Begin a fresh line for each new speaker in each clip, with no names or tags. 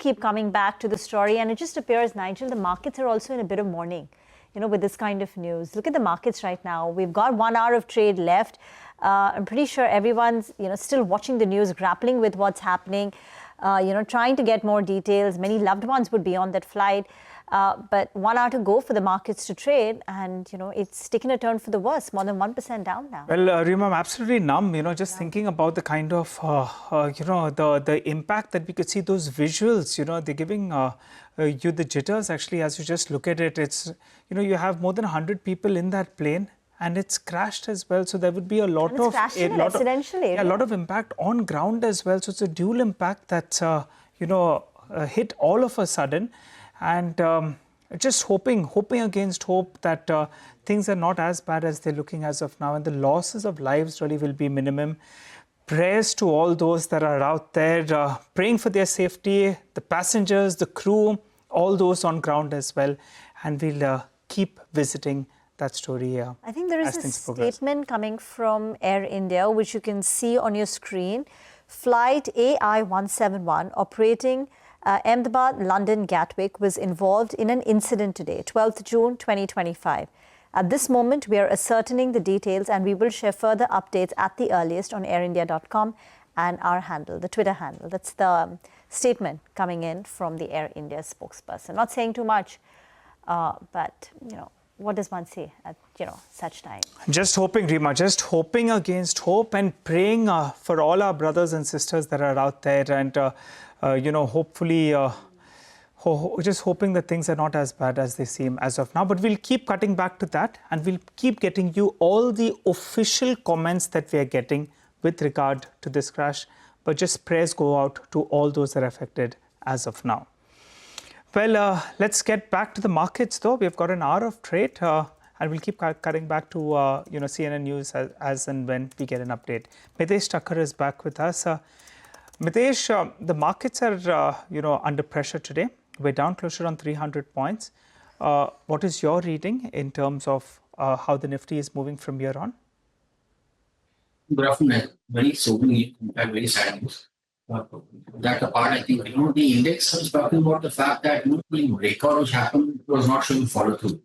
keep coming back to the story, and it just appears, Nigel, the markets are also in a bit of mourning, with this kind of news. Look at the markets right now. We've got 1 hour of trade left. I'm pretty sure everyone's, still watching the news, grappling with what's happening, trying to get more details. Many loved ones would be on that flight. But 1 hour to go for the markets to trade, and it's taken a turn for the worse, more than 1% down now.
Well, Rima, I'm absolutely numb. Just thinking about the kind of the impact that we could see. Those visuals, they're giving you the jitters. Actually, as you just look at it, it's you have more than 100 people in that plane, and it's crashed as well. So there would be a lot of impact on ground as well. So it's a dual impact that's hit all of a sudden. And just hoping against hope that things are not as bad as they're looking as of now, and the losses of lives really will be minimum. Prayers to all those that are out there, praying for their safety, the passengers, the crew, all those on ground as well. And we'll keep visiting that story here.
I think there is a statement coming from Air India, which you can see on your screen. Flight AI-171 operating Ahmedabad, London, Gatwick was involved in an incident today, 12th June 2025. At this moment, we are ascertaining the details, and we will share further updates at the earliest on airindia.com and our handle, the Twitter handle. That's the statement coming in from the Air India spokesperson. Not saying too much, but, what does one say at, such time?
Just hoping, Rima, just hoping against hope, and praying for all our brothers and sisters that are out there, and hopefully, just hoping that things are not as bad as they seem as of now. But we'll keep cutting back to that, and we'll keep getting you all the official comments that we are getting with regard to this crash. But just prayers go out to all those that are affected as of now. Well, let's get back to the markets, though. We've got an hour of trade, and we'll keep cutting back to CNN News as and when we get an update. Mitesh Thakkar is back with us. Mitesh, the markets are, under pressure today. We're down closer on 300 points. What is your reading in terms of how the Nifty is moving from here on?
Good afternoon. Very sobering, very sad news. That apart, I think, the index was talking about the fact that the breakout which happened was not showing follow through.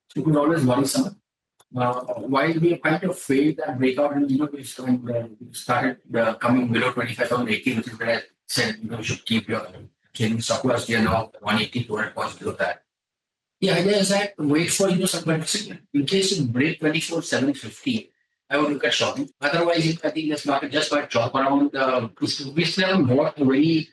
So it was always worrisome. While we kind of failed that breakout, and we started coming below 25,080, which is where I said you should keep your trading stop loss. We are now 180, 200 points below that. The idea is that wait for some kind of signal. In case you break 24,750, I would look at shorting. Otherwise, I think this market just might chop around. We still haven't got a very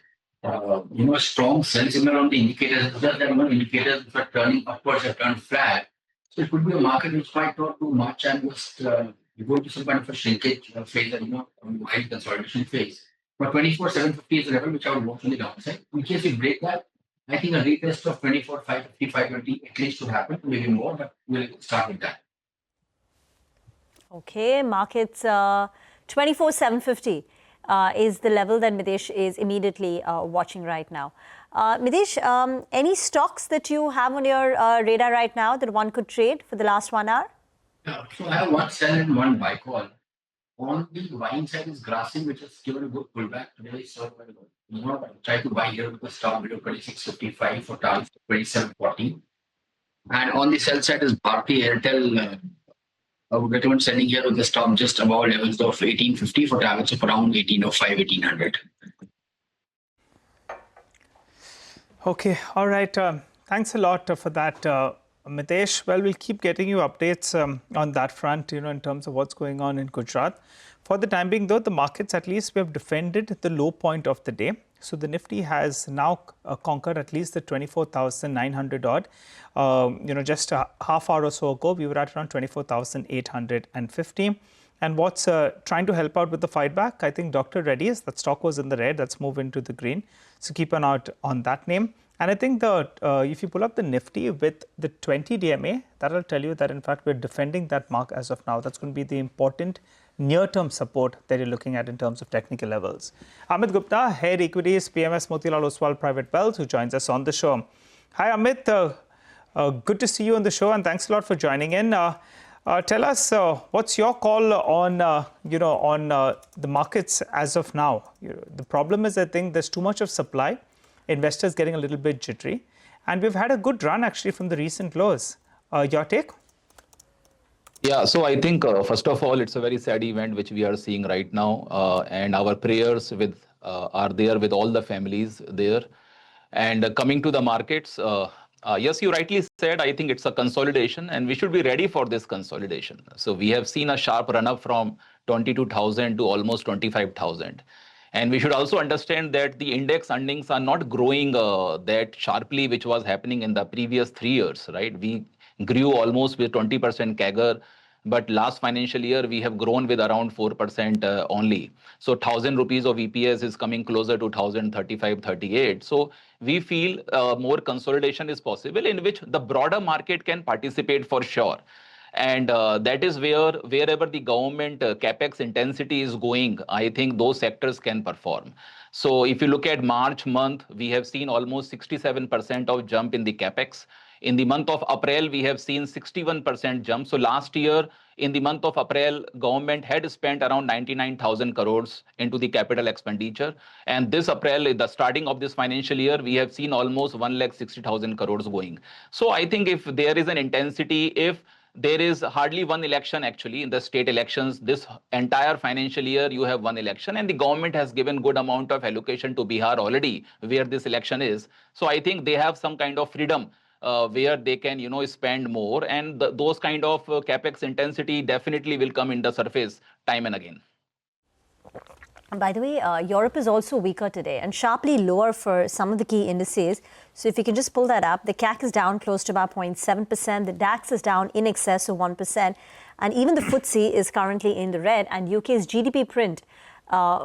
strong sell signal on the indicators. It's just that indicators which are turning upwards have turned flat. So it could be a market which might not do much and just go to some kind of a shrinkage phase and a mild consolidation phase. But 24,750 is the level which I would watch on the downside. In case we break that, I think a retest of 24,550, 520 at least should happen, maybe more, but we'll start with that.
Okay, markets 24,750 is the level that Mitesh is immediately watching right now. Mitesh, any stocks that you have on your radar right now that one could trade for the last 1 hour?
Yeah, so I have one sell and one buy call. On the buying side is Grassing, which has given a good pullback today. So try to buy here with the stop below 26.55 for target 27.40. And on the sell side is Bharti Airtel. I would recommend selling here with the stop just above levels of 1850 for targets of around 1805, 1800.
Okay, all right. Thanks a lot for that, Mitesh. Well, we'll keep getting you updates on that front, in terms of what's going on in Gujarat. For the time being, though, the markets, at least we have defended the low point of the day. So the Nifty has now conquered at least the 24,900 odd. Just a half hour or so ago, we were at around 24,850. And what's trying to help out with the fight back? I think Dr. Reddy's, that stock was in the red, that's moved into the green. So keep an eye on that name. And I think if you pull up the Nifty with the 20 DMA, that'll tell you that in fact we're defending that mark as of now. That's going to be the important near-term support that you're looking at in terms of technical levels. Amit Gupta, Head Equities, PMS Motilal Oswal Private Wealth, who joins us on the show. Hi Amit, good to see you on the show, and thanks a lot for joining in. Tell us what's your call on the markets as of now. The problem is, I think there's too much of supply, investors getting a little bit jittery. And we've had a good run actually from the recent lows. Your take?
Yeah, so I think first of all, it's a very sad event which we are seeing right now, and our prayers are there with all the families there. And coming to the markets, yes, you rightly said, I think it's a consolidation, and we should be ready for this consolidation. So we have seen a sharp run up from 22,000 to almost 25,000. And we should also understand that the index earnings are not growing that sharply, which was happening in the previous 3 years, right? We grew almost with 20% CAGR, but last financial year we have grown with around 4% only. So 1,000 rupees of EPS is coming closer to 1,035, 38. So we feel more consolidation is possible in which the broader market can participate for sure. And that is wherever the government capex intensity is going, I think those sectors can perform. So if you look at March month, we have seen almost 67% of jump in the capex. In the month of April, we have seen 61% jump. So last year, in the month of April, government had spent around 99,000 crores into the capital expenditure. And this April, the starting of this financial year, we have seen almost 1,60,000 crores going. So I think if there is an intensity, if there is hardly one election actually in the state elections, this entire financial year you have one election, and the government has given good amount of allocation to Bihar already where this election is. So I think they have some kind of freedom where they can spend more, and those kind of capex intensity definitely will come in the surface time and again.
By the way, Europe is also weaker today and sharply lower for some of the key indices. So if you can just pull that up, the CAC is down close to about 0.7%. The DAX is down in excess of 1%. And even the FTSE is currently in the red. And UK's GDP print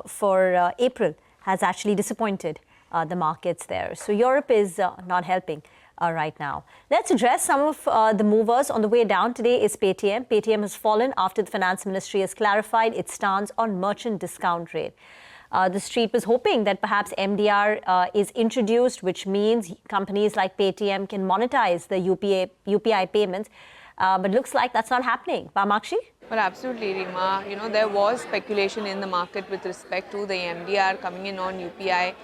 for April has actually disappointed the markets there. So Europe is not helping right now. Let's address some of the movers. On the way down today is Paytm. Paytm has fallen after the Finance Ministry has clarified its stance on merchant discount rate. The street was hoping that perhaps MDR is introduced, which means companies like Paytm can monetize the UPI payments. But looks like that's not happening. Pamakshi?
Well, absolutely, Rima. There was speculation in the market with respect to the MDR coming in on UPI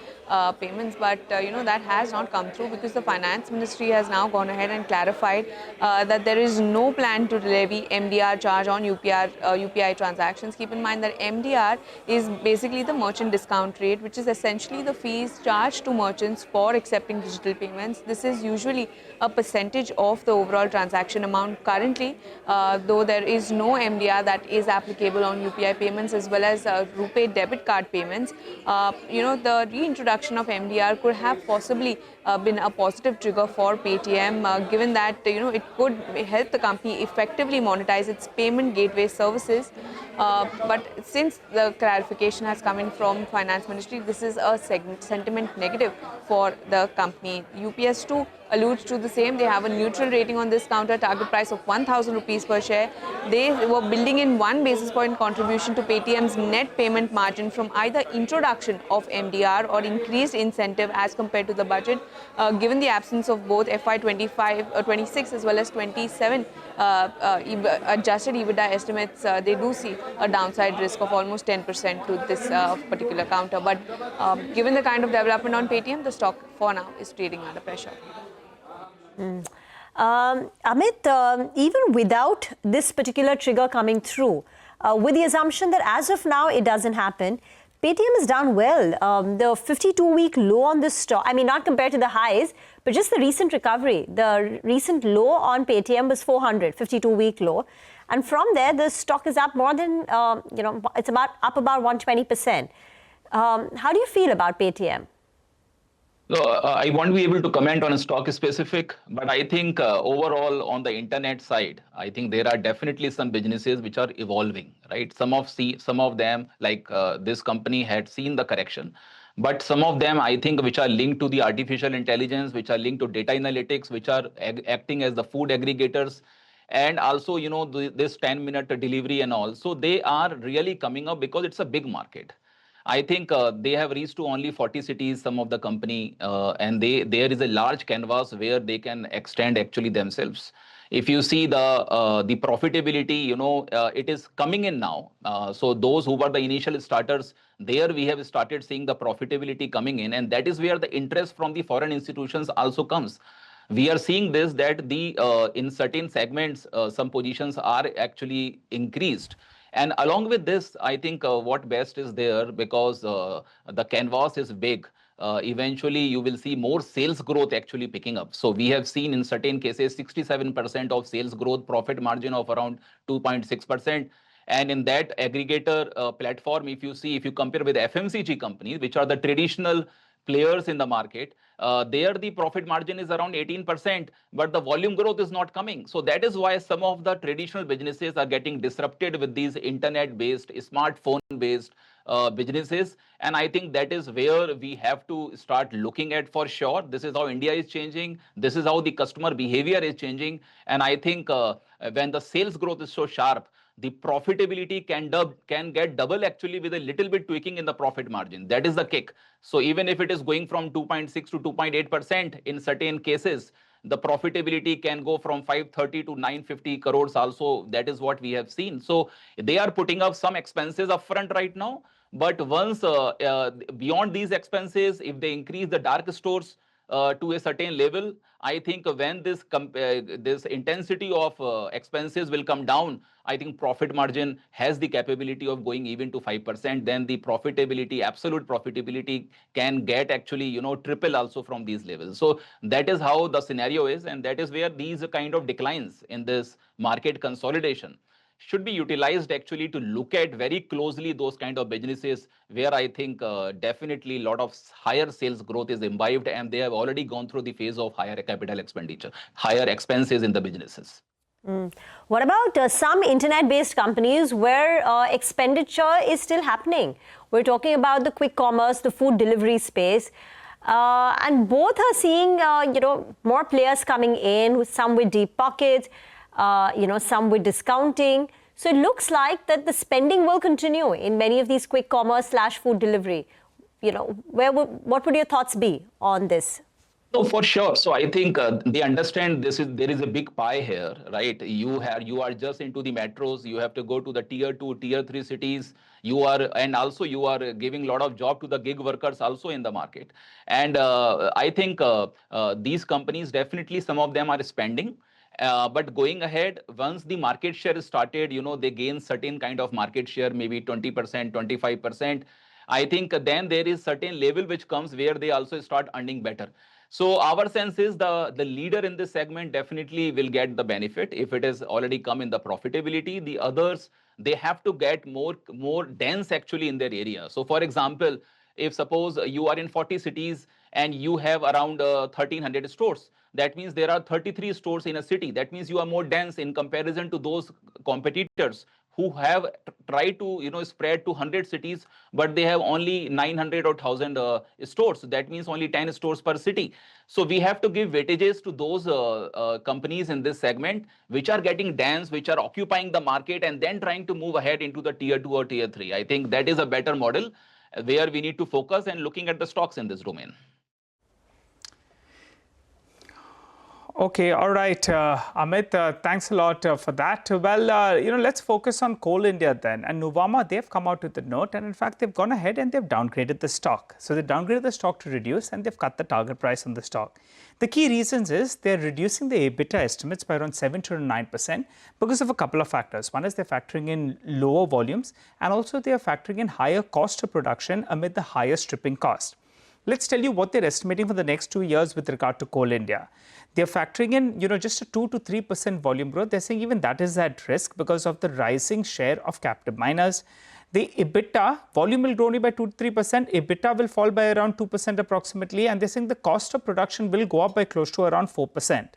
payments, but that has not come through because the Finance Ministry has now gone ahead and clarified that there is no plan to levy MDR charge on UPI transactions. Keep in mind that MDR is basically the merchant discount rate, which is essentially the fees charged to merchants for accepting digital payments. This is usually a percentage of the overall transaction amount. Currently, though there is no MDR that is applicable on UPI payments as well as RuPay debit card payments, the reintroduction of MDR could have possibly been a positive trigger for Paytm, given that it could help the company effectively monetize its payment gateway services. But since the clarification has come in from Finance Ministry, this is a sentiment negative for the company. UPS too alludes to the same. They have a neutral rating on this counter, target price of 1,000 rupees per share. They were building in 1 basis point contribution to Paytm's net payment margin from either introduction of MDR or increased incentive as compared to the budget. Given the absence of both FY25, 26 as well as 27 adjusted EBITDA estimates, they do see a downside risk of almost 10% to this particular counter. But given the kind of development on Paytm, the stock for now is trading under pressure.
Amit, even without this particular trigger coming through, with the assumption that as of now it doesn't happen, Paytm has done well. The 52-week low on this stock, I mean, not compared to the highs, but just the recent recovery. The recent low on Paytm was 400, 52-week low. And from there, the stock is up more than, it's up about 120%. How do you feel about Paytm?
So I won't be able to comment on a stock specific, but I think overall on the internet side, I think there are definitely some businesses which are evolving, right? Some of them, like this company, had seen the correction, but some of them, I think, which are linked to the artificial intelligence, which are linked to data analytics, which are acting as the food aggregators, and also this 10-minute delivery and all. So they are really coming up because it's a big market. I think they have reached to only 40 cities, some of the company, and there is a large canvas where they can extend actually themselves. If you see the profitability, it is coming in now. So those who were the initial starters, there we have started seeing the profitability coming in, and that is where the interest from the foreign institutions also comes. We are seeing this, that the in certain segments, some positions are actually increased. And along with this, I think what best is there, because the canvas is big. Eventually you will see more sales growth actually picking up. So we have seen in certain cases 67% of sales growth, profit margin of around 2.6%. And in that aggregator platform, if you compare with FMCG companies, which are the traditional players in the market, there the profit margin is around 18%, but the volume growth is not coming. So that is why some of the traditional businesses are getting disrupted with these internet-based, smartphone-based businesses. And I think that is where we have to start looking at for sure. This is how India is changing. This is how the customer behavior is changing. And I think when the sales growth is so sharp, the profitability can get double actually with a little bit tweaking in the profit margin. That is the kick. So even if it is going from 2.6 to 2.8% in certain cases, the profitability can go from 530 to 950 crores also. That is what we have seen. So they are putting up some expenses upfront right now. But once beyond these expenses, if they increase the dark stores to a certain level, I think when this intensity of expenses will come down, I think profit margin has the capability of going even to 5%. Then the profitability, absolute profitability, can get actually triple also from these levels. So that is how the scenario is, and that is where these kind of declines in this market consolidation should be utilized actually to look at very closely those kind of businesses where I think definitely a lot of higher sales growth is imbibed, and they have already gone through the phase of higher capital expenditure, higher expenses in the businesses.
What about some internet-based companies where expenditure is still happening? We're talking about the quick commerce, the food delivery space. And both are seeing, more players coming in, some with deep pockets, some with discounting. So it looks like that the spending will continue in many of these quick commerce / food delivery. What would your thoughts be on this?
No, for sure. So I think they understand there is a big pie here, right? You are just into the metros. You have to go to the tier 2, tier 3 cities. And also you are giving a lot of job to the gig workers also in the market. And I think these companies, definitely some of them are spending. But going ahead, once the market share is started, they gain certain kind of market share, maybe 20%, 25%. I think then there is certain level which comes where they also start earning better. So our sense is the leader in this segment definitely will get the benefit if it has already come in the profitability. The others, they have to get more dense actually in their area. So for example, if suppose you are in 40 cities and you have around 1300 stores, that means there are 33 stores in a city. That means you are more dense in comparison to those competitors who have tried to spread to 100 cities, but they have only 900 or 1000 stores. That means only 10 stores per city. So we have to give weightages to those companies in this segment which are getting dense, which are occupying the market, and then trying to move ahead into the tier 2 or tier 3. I think that is a better model where we need to focus and looking at the stocks in this domain.
Okay, all right, Amit, thanks a lot for that. Well, let's focus on Coal India then. And Nuvama, they've come out with a note, and in fact, they've gone ahead and they've downgraded the stock. So they downgraded the stock to reduce, and they've cut the target price on the stock. The key reasons is they're reducing the EBITDA estimates by around 7 to 9% because of a couple of factors. One is they're factoring in lower volumes, and also they are factoring in higher cost of production amid the higher stripping cost. Let's tell you what they're estimating for the next 2 years with regard to Coal India. They're factoring in, just a 2 to 3% volume growth. They're saying even that is at risk because of the rising share of captive miners. The EBITDA, volume will grow only by 2 to 3%. EBITDA will fall by around 2% approximately. And they're saying the cost of production will go up by close to around 4%.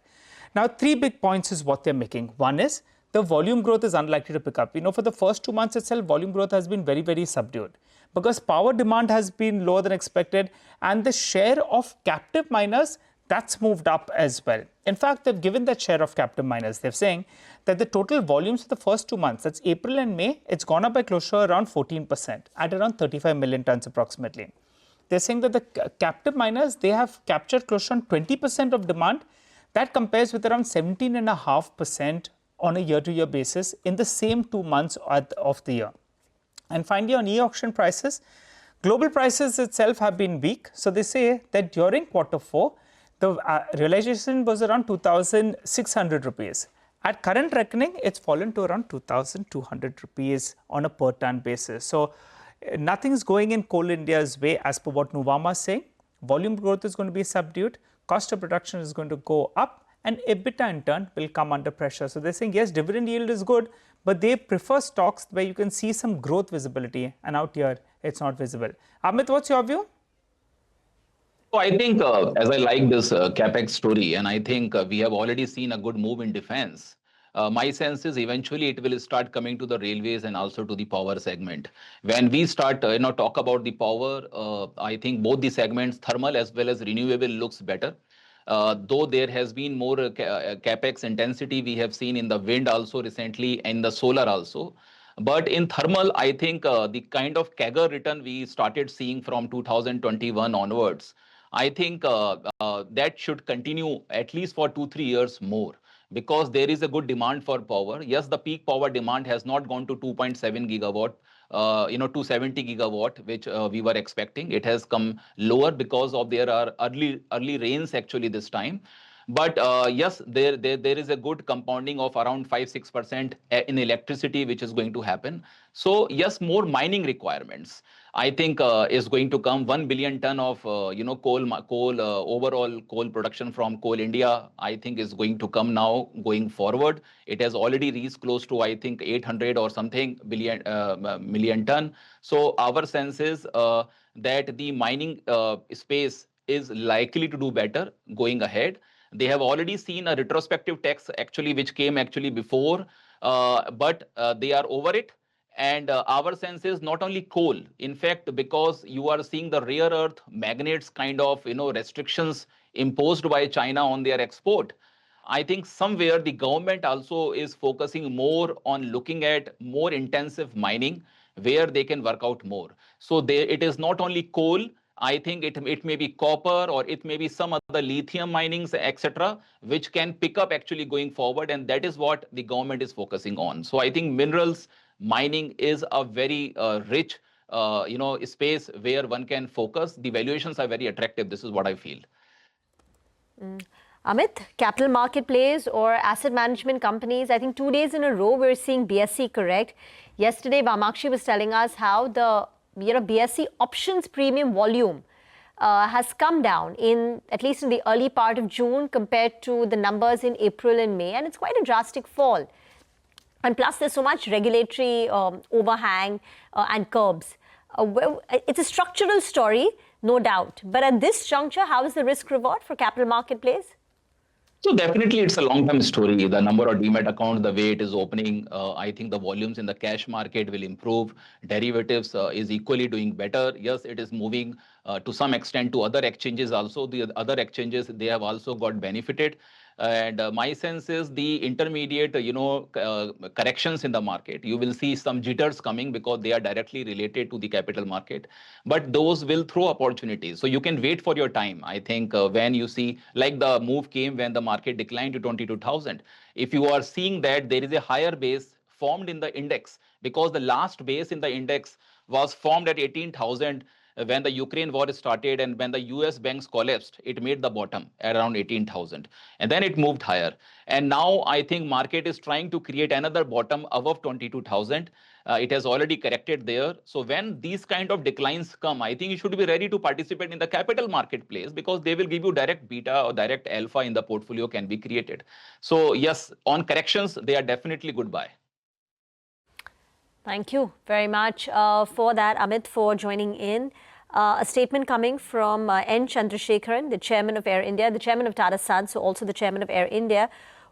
Now, 3 big points is what they're making. One is the volume growth is unlikely to pick up. For the first 2 months itself, volume growth has been very, very subdued because power demand has been lower than expected, and the share of captive miners, that's moved up as well. In fact, they've given that share of captive miners. They're saying that the total volumes for the first 2 months, that's April and May, it's gone up by close to around 14% at around 35 million tons approximately. They're saying that the captive miners, they have captured close to 20% of demand, That compares with around 17.5% on a year-to-year basis in the same 2 months of the year. And finally, on e-auction prices, global prices itself have been weak. So they say that during Q4, the realization was around 2,600 rupees. At current reckoning, it's fallen to around 2,200 rupees on a per ton basis. So nothing is going in Coal India's way as per what Nuvama is saying. Volume growth is going to be subdued, cost of production is going to go up, and EBITDA in turn will come under pressure. So they're saying, yes, dividend yield is good, but they prefer stocks where you can see some growth visibility, and out here, it's not visible. Amit, what's your view?
So I think, as I like this capex story, and I think we have already seen a good move in defense. My sense is eventually it will start coming to the railways and also to the power segment. When we start, talk about the power, I think both the segments, thermal as well as renewable, looks better. Though there has been more capex intensity we have seen in the wind also recently and the solar also. But in thermal, I think the kind of CAGR return we started seeing from 2021 onwards, I think that should continue at least for 2-3 years more, because there is a good demand for power. Yes, the peak power demand has not gone to 2.7 gigawatt, 270 gigawatt, which we were expecting. It has come lower because of there are early rains actually this time. But yes, there is a good compounding of around 5-6% in electricity, which is going to happen. So yes, more mining requirements, I think, is going to come. 1 billion ton of coal overall coal production from Coal India, I think, is going to come now going forward. It has already reached close to, I think, 800 or something million ton. So our sense is that the mining space is likely to do better going ahead. They have already seen a retrospective tax actually, which came actually before, but they are over it. And our sense is not only coal, in fact, because you are seeing the rare earth magnets kind of, restrictions imposed by China on their export. I think somewhere the government also is focusing more on looking at more intensive mining where they can work out more. So it is not only coal. I think it may be copper, or it may be some other lithium minings, etc., which can pick up actually going forward. And that is what the government is focusing on. So I think minerals mining is a very rich, space where one can focus. The valuations are very attractive. This is what I feel.
Amit, capital market plays or asset management companies, I think 2 days in a row we're seeing BSE correct. Yesterday, Vamakshi was telling us how the BSE options premium volume has come down at least in the early part of June compared to the numbers in April and May, and it's quite a drastic fall. And plus, there's so much regulatory overhang and curbs. It's a structural story, no doubt. But at this juncture, how is the risk reward for capital market plays?
So definitely it's a long-term story. The number of demat accounts, the way it is opening, I think the volumes in the cash market will improve. Derivatives is equally doing better. Yes, it is moving to some extent to other exchanges also. The other exchanges, they have also got benefited. And my sense is the intermediate, corrections in the market, you will see some jitters coming because they are directly related to the capital market. But those will throw opportunities. So you can wait for your time. I think when you see, like the move came when the market declined to 22,000. If you are seeing that there is a higher base formed in the index, because the last base in the index was formed at 18,000 when the Ukraine war started, and when the US banks collapsed, it made the bottom at around 18,000. And then it moved higher. And now I think market is trying to create another bottom above 22,000. It has already corrected there. So when these kind of declines come, I think you should be ready to participate in the capital marketplace, because they will give you direct beta or direct alpha in the portfolio can be created. So yes, on corrections, they are definitely good buy.
Thank you very much for that, Amit, for joining in. A statement coming from N. Chandrasekharan, the chairman of Air India, the chairman of Tata Sons, so also the chairman of Air India,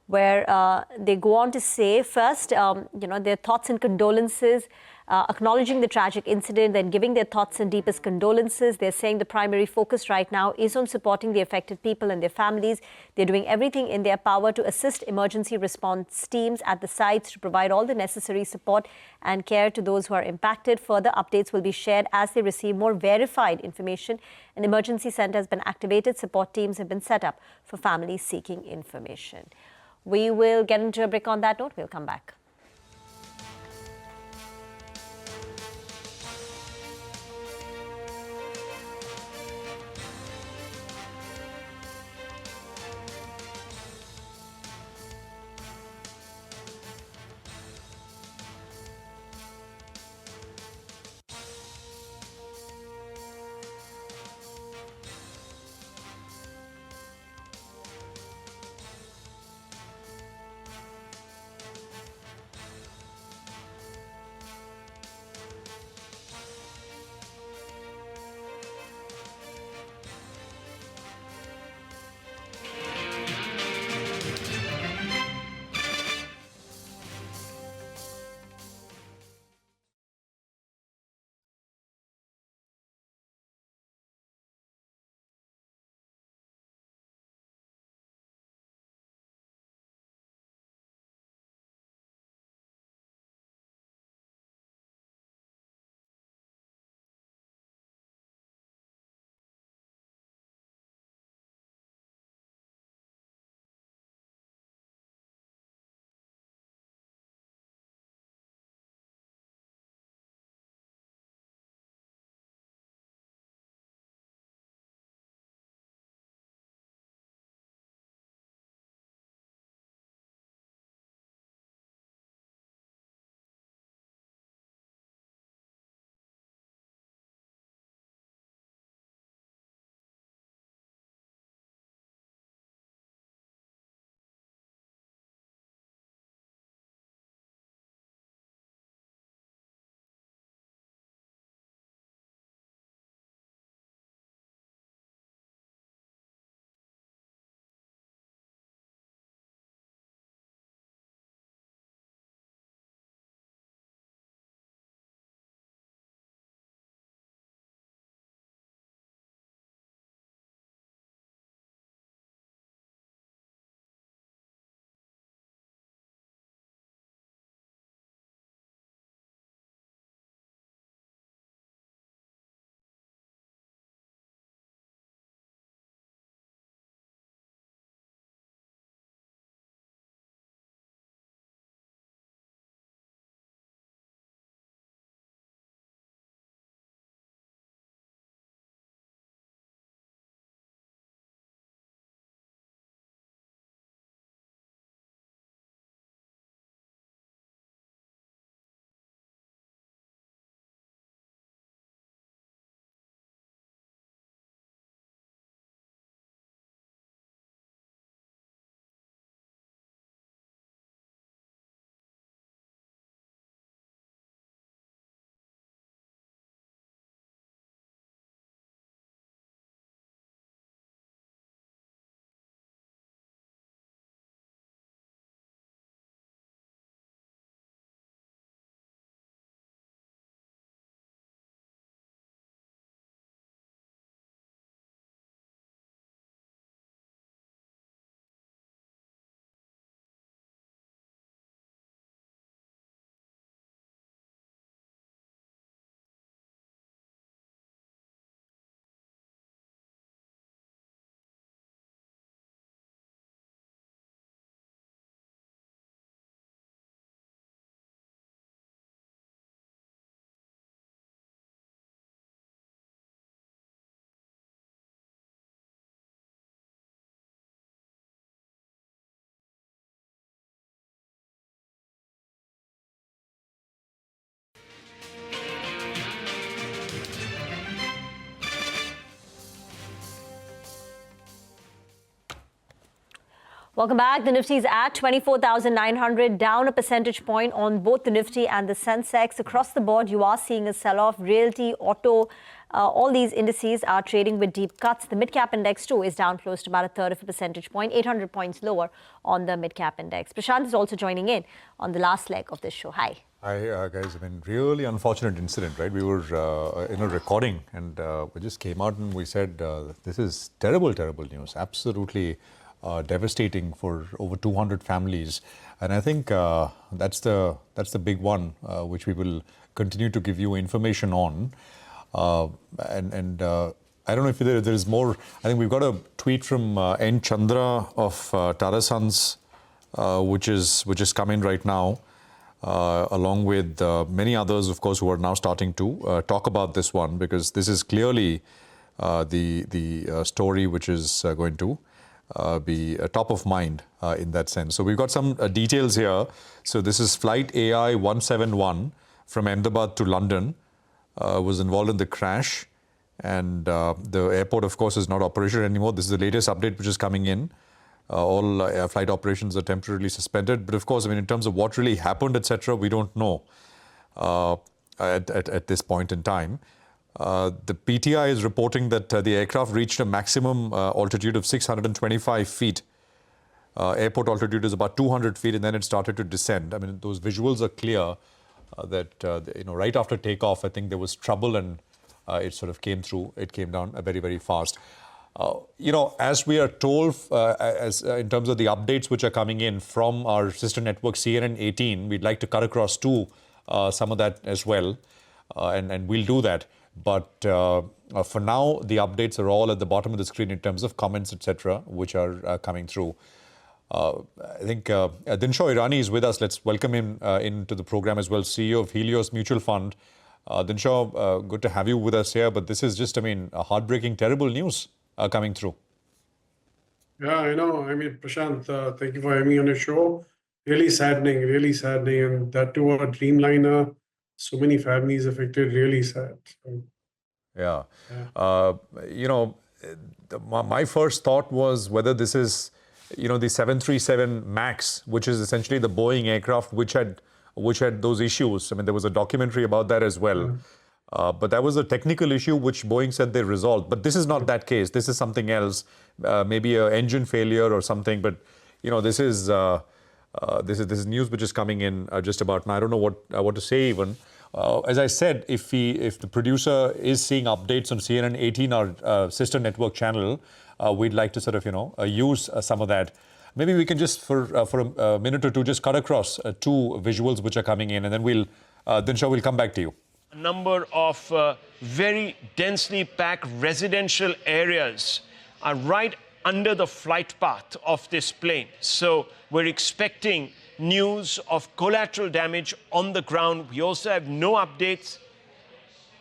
where they go on to say, first, their thoughts and condolences acknowledging the tragic incident and giving their thoughts and deepest condolences. They're saying the primary focus right now is on supporting the affected people and their families. They're doing everything in their power to assist emergency response teams at the sites to provide all the necessary support and care to those who are impacted. Further updates will be shared as they receive more verified information. An emergency center has been activated. Support teams have been set up for families seeking information. We will get into a break on that note. We'll come back. Welcome back. The Nifty is at 24,900, down a percentage point on both the Nifty and the sensex. Across the board, you are seeing a sell-off. Realty, auto, all these indices are trading with deep cuts. The mid-cap index too is down close to about a third of a percentage point, 800 points lower on the mid-cap index. Prashant is also joining in on the last leg of this show. Hi.
Hi, guys. I mean, really unfortunate incident, right? We were in a recording and we just came out and we said, this is terrible, terrible news. Absolutely devastating for over 200 families. And I think that's the big one, which we will continue to give you information on. I don't know if there is more. I think we've got a tweet from N. Chandra of Tara Sons, which is coming right now. Along with many others, of course, who are now starting to talk about this one, because this is clearly the story which is going to be top of mind in that sense. So we've got some details here. So this is flight AI 171 from Ahmedabad to London, was involved in the crash, and the airport, of course, is not operational anymore. This is the latest update which is coming in. All flight operations are temporarily suspended. But of course, I mean, in terms of what really happened, etc., we don't know at this point in time. The PTI is reporting that the aircraft reached a maximum altitude of 625 feet. Airport altitude is about 200 feet, and then it started to descend. I mean, those visuals are clear that, right after takeoff, I think there was trouble and it sort of came through. It came down very, very fast. As we are told, in terms of the updates which are coming in from our sister network CNN-18, we'd like to cut across to some of that as well, and we'll do that. But for now, the updates are all at the bottom of the screen in terms of comments, etc., which are coming through. I think Dinshaw Irani is with us. Let's welcome him into the program as well, CEO of Helios Mutual Fund. Dinshaw, good to have you with us here. But this is just, a heartbreaking, terrible news coming through.
Yeah, I know. I mean, Prashant, thank you for having me on your show. Really saddening, and that too a Dreamliner. So many families affected, really sad.
Yeah. My first thought was whether this is, the 737 MAX, which is essentially the Boeing aircraft which had those issues. I mean, there was a documentary about that as well. But that was a technical issue which Boeing said they resolved. But this is not that case. This is something else, maybe an engine failure or something. But this is news which is coming in just about now. I don't know what to say even. As I said, if the producer is seeing updates on CNN-18, our sister network channel, we'd like to sort of use some of that. Maybe we can just for a minute or two just cut across two visuals which are coming in, and then we'll come back to you.
A number of very densely packed residential areas are right under the flight path of this plane. So we're expecting news of collateral damage on the ground. We also have no updates.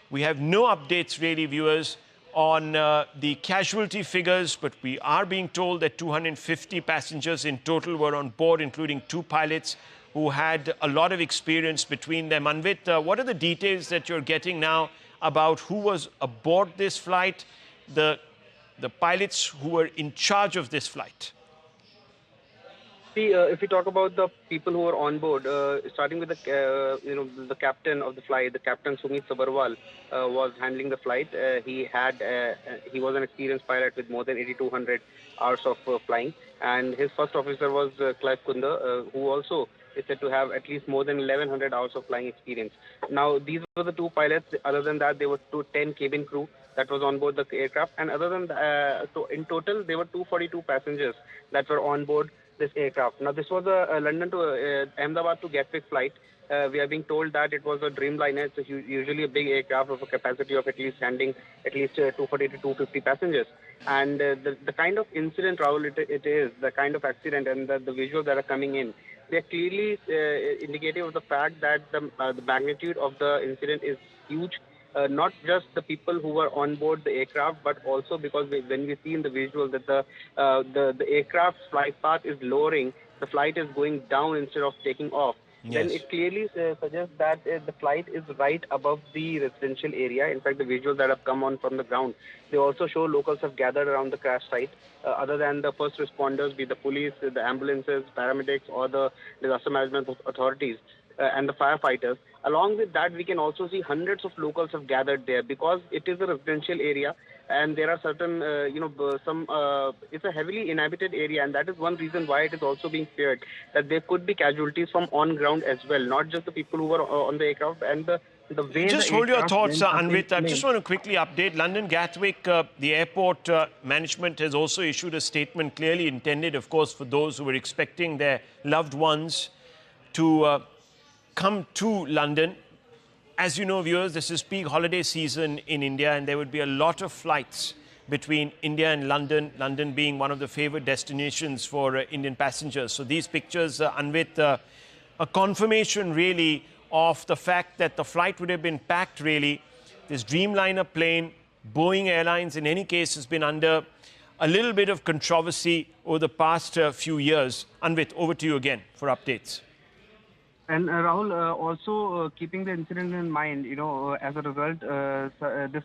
We have no updates, really, viewers, on the casualty figures, but we are being told that 250 passengers in total were on board, including 2 pilots who had a lot of experience between them. Anvit, what are the details that you're getting now about who was aboard this flight, the pilots who were in charge of this flight?
See, if we talk about the people who were on board, starting with the captain of the flight, the captain Sumit Sabarwal was handling the flight. He was an experienced pilot with more than 8,200 hours of flying, and his first officer was Clive Kunda, who also is said to have at least more than 1,100 hours of flying experience. Now, these were the 2 pilots. Other than that, there were 10 cabin crew that was on board the aircraft, and other than that, so in total, there were 242 passengers that were on board this aircraft. Now, this was a London to Ahmedabad to Gatwick flight. We are being told that it was a Dreamliner. It's usually a big aircraft of a capacity of at least 240 to 250 passengers. And the kind of incident, Rahul, it is, the kind of accident and the visuals that are coming in, they are clearly indicative of the fact that the magnitude of the incident is huge. Not just the people who were on board the aircraft, but also because when we see in the visual that the aircraft's flight path is lowering, the flight is going down instead of taking off. then it clearly suggests that the flight is right above the residential area. In fact, the visuals that have come on from the ground, they also show locals have gathered around the crash site. Other than the first responders, be the police, the ambulances, paramedics, or the disaster management authorities, and the firefighters. Along with that, we can also see hundreds of locals have gathered there because it is a residential area and there are certain, it's a heavily inhabited area, and that is one reason why it is also being feared that there could be casualties from on ground as well, not just the people who were on the aircraft and the way
Just
the
hold your
aircraft
thoughts,
went up in
Anvit. I
flames.
just want to quickly update. London Gatwick, the airport management has also issued a statement clearly intended, of course, for those who were expecting their loved ones to come to London. As you know, viewers, this is peak holiday season in India, and there would be a lot of flights between India and London, London being one of the favored destinations for Indian passengers. So these pictures, Anvit, a confirmation really of the fact that the flight would have been packed really. This Dreamliner plane, Boeing Airlines in any case has been under a little bit of controversy over the past few years. Anvit, over to you again for updates.
And Rahul, also keeping the incident in mind, as a result, this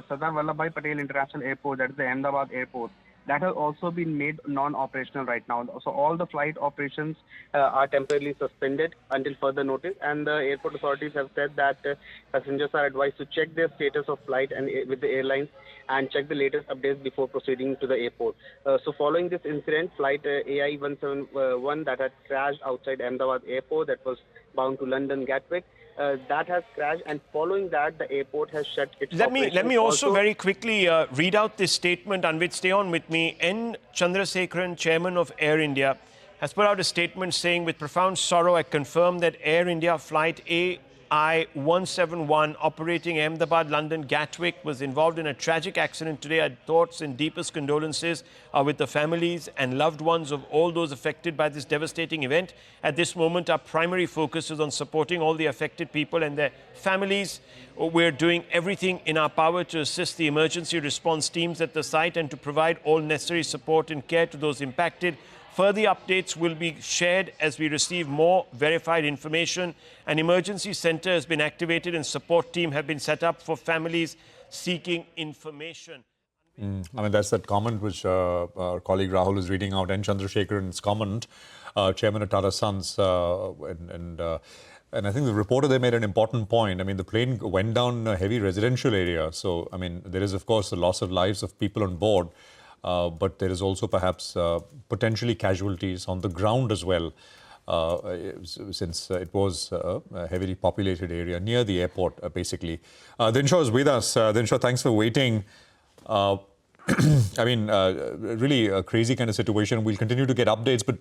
Sardar Vallabhbhai Patel International Airport, that is the Ahmedabad airport, that has also been made non-operational right now. So all the flight operations are temporarily suspended until further notice. And the airport authorities have said that passengers are advised to check their status of flight and with the airlines and check the latest updates before proceeding to the airport. So following this incident, flight AI-171 that had crashed outside Ahmedabad airport, that was bound to London Gatwick, that has crashed, and following that, the airport has shut its operations.
Let me also very quickly read out this statement, Anvit, stay on with me. N. Chandrasekaran, chairman of Air India, has put out a statement saying, with profound sorrow, I confirm that Air India flight AI-171 operating Ahmedabad, London, Gatwick was involved in a tragic accident today. Our thoughts and deepest condolences are with the families and loved ones of all those affected by this devastating event. At this moment, our primary focus is on supporting all the affected people and their families. We're doing everything in our power to assist the emergency response teams at the site and to provide all necessary support and care to those impacted. Further updates will be shared as we receive more verified information. An emergency center has been activated and support team have been set up for families seeking information.
I mean, that's that comment which our colleague Rahul is reading out, N. Chandrasekaran's comment, chairman of Tata Sons. And I think the reporter there made an important point. I mean, the plane went down a heavy residential area. So, I mean, there is, of course, the loss of lives of people on board. But there is also perhaps potentially casualties on the ground as well, since it was a heavily populated area near the airport, basically. Dinshaw is with us. Dinshaw, thanks for waiting. I mean, really a crazy kind of situation. We'll continue to get updates, but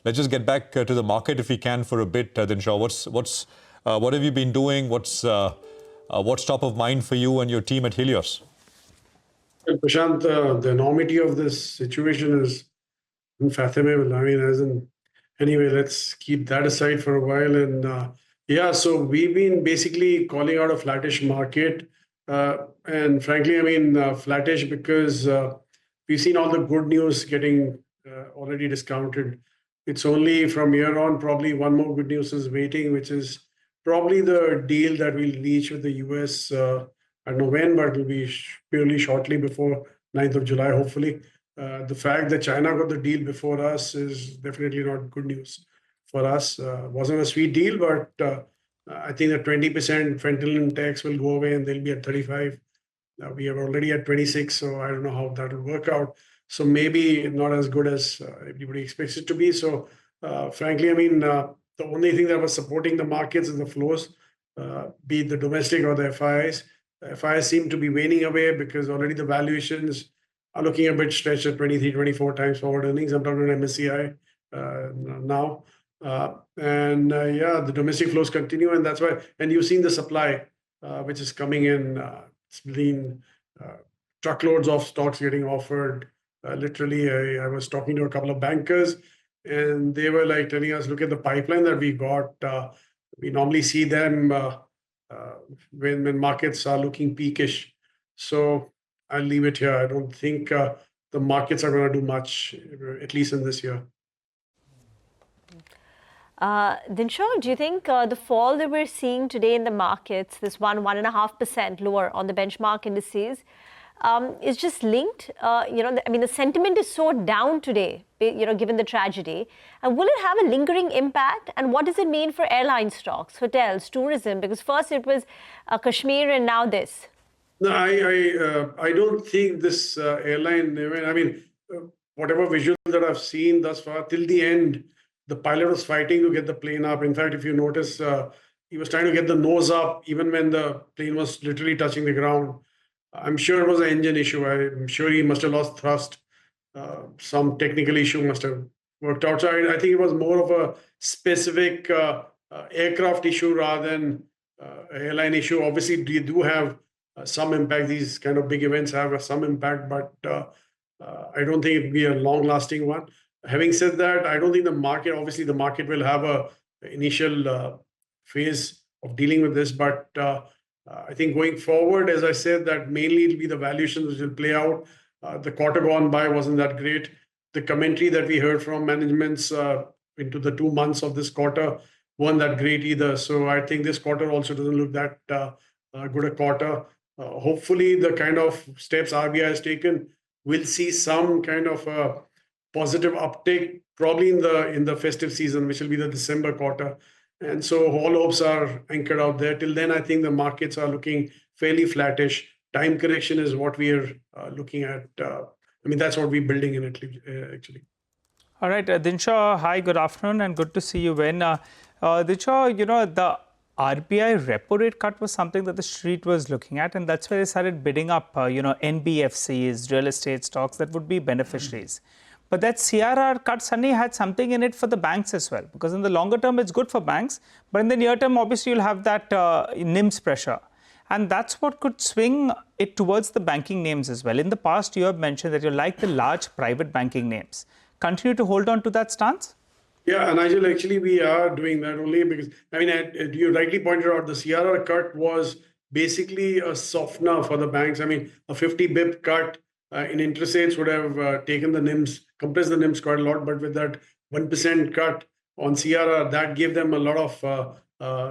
let's just get back to the market if we can for a bit, Dinshaw. What have you been doing? What's top of mind for you and your team at Helios?
Well, Prashant, the enormity of this situation is unfathomable. I mean, anyway, let's keep that aside for a while. And yeah, so we've been basically calling out a flattish market. And frankly, I mean, flattish because we've seen all the good news getting already discounted. It's only from here on, probably one more good news is waiting, which is probably the deal that we'll reach with the US. I don't know when, but it will be purely shortly before 9th of July, hopefully. The fact that China got the deal before us is definitely not good news for us. Wasn't a sweet deal, but I think the 20% fentanyl tax will go away and they'll be at 35. We are already at 26, so I don't know how that will work out. So maybe not as good as everybody expects it to be. So frankly, I mean, the only thing that was supporting the markets is the flows, be it the domestic or the FIIs. FIIs seem to be waning away because already the valuations are looking a bit stretched at 23, 24 times forward earnings. I'm talking about MSCI now. Yeah, the domestic flows continue, and that's why. And you've seen the supply, which is coming in. It's been truckloads of stocks getting offered. Literally, I was talking to a couple of bankers, and they were like telling us, look at the pipeline that we got. We normally see them when markets are looking peakish. So I'll leave it here. I don't think the markets are going to do much, at least in this year.
Dinshaw, do you think the fall that we're seeing today in the markets, this 1.5% lower on the benchmark indices, is just linked? The sentiment is so down today, given the tragedy. And will it have a lingering impact? And what does it mean for airline stocks, hotels, tourism? Because first it was Kashmir and now this.
No, I don't think this airline. Whatever visuals that I've seen thus far, till the end, the pilot was fighting to get the plane up. In fact, if you notice, he was trying to get the nose up even when the plane was literally touching the ground. I'm sure it was an engine issue. I'm sure he must have lost thrust. Some technical issue must have worked out. So I think it was more of a specific aircraft issue rather than airline issue. Obviously, they do have some impact. These kind of big events have some impact, but I don't think it'll be a long-lasting one. Having said that, I don't think the market will have a initial phase of dealing with this, but I think going forward, as I said, that mainly it'll be the valuations which will play out. The quarter gone by wasn't that great. The commentary that we heard from managements into the 2 months of this quarter weren't that great either. So I think this quarter also doesn't look that good a quarter. Hopefully, the kind of steps RBI has taken will see some kind of positive uptake, probably in the festive season, which will be the December quarter. And so all hopes are anchored out there. Till then, I think the markets are looking fairly flattish. Time correction is what we are looking at. That's what we're building in Italy, actually.
All right, Dinshaw, hi, good afternoon, and good to see you when. Dinshaw, the RBI repo rate cut was something that the street was looking at, and that's why they started bidding up, NBFCs, real estate stocks that would be beneficiaries. But that CRR cut suddenly had something in it for the banks as well, because in the longer term, it's good for banks. But in the near term, obviously, you'll have that NIMS pressure. And that's what could swing it towards the banking names as well. In the past, you have mentioned that you like the large private banking names. Continue to hold on to that stance?
Yeah, Nigel, actually, we are doing that only because, you rightly pointed out the CRR cut was basically a softener for the banks. A 50 bip cut in interest rates would have taken the NIMS, compressed the NIMS quite a lot. But with that 1% cut on CRR, that gave them a lot of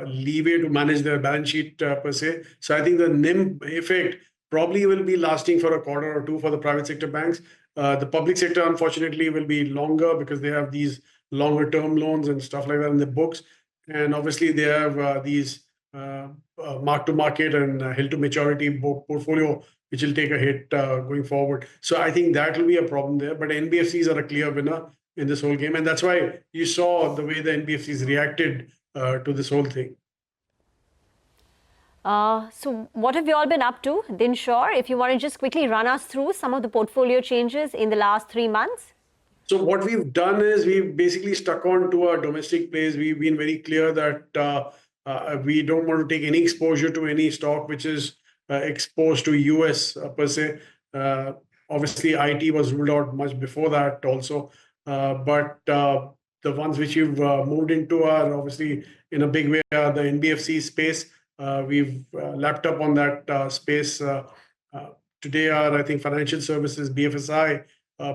leeway to manage their balance sheet per se. So I think the NIM effect probably will be lasting for a quarter or two for the private sector banks. The public sector, unfortunately, will be longer because they have these longer term loans and stuff like that in the books. And obviously, they have these mark to market and held to maturity portfolio, which will take a hit going forward. So I think that will be a problem there. But NBFCs are a clear winner in this whole game. And that's why you saw the way the NBFCs reacted to this whole thing.
So what have you all been up to? Dinshaw, if you want to just quickly run us through some of the portfolio changes in the last 3 months.
So what we've done is we've basically stuck on to our domestic plays. We've been very clear that we don't want to take any exposure to any stock which is exposed to US per se. Obviously, IT was ruled out much before that also. But the ones which you've moved into are obviously in a big way the NBFC space. We've lapped up on that space. Today, I think financial services, BFSI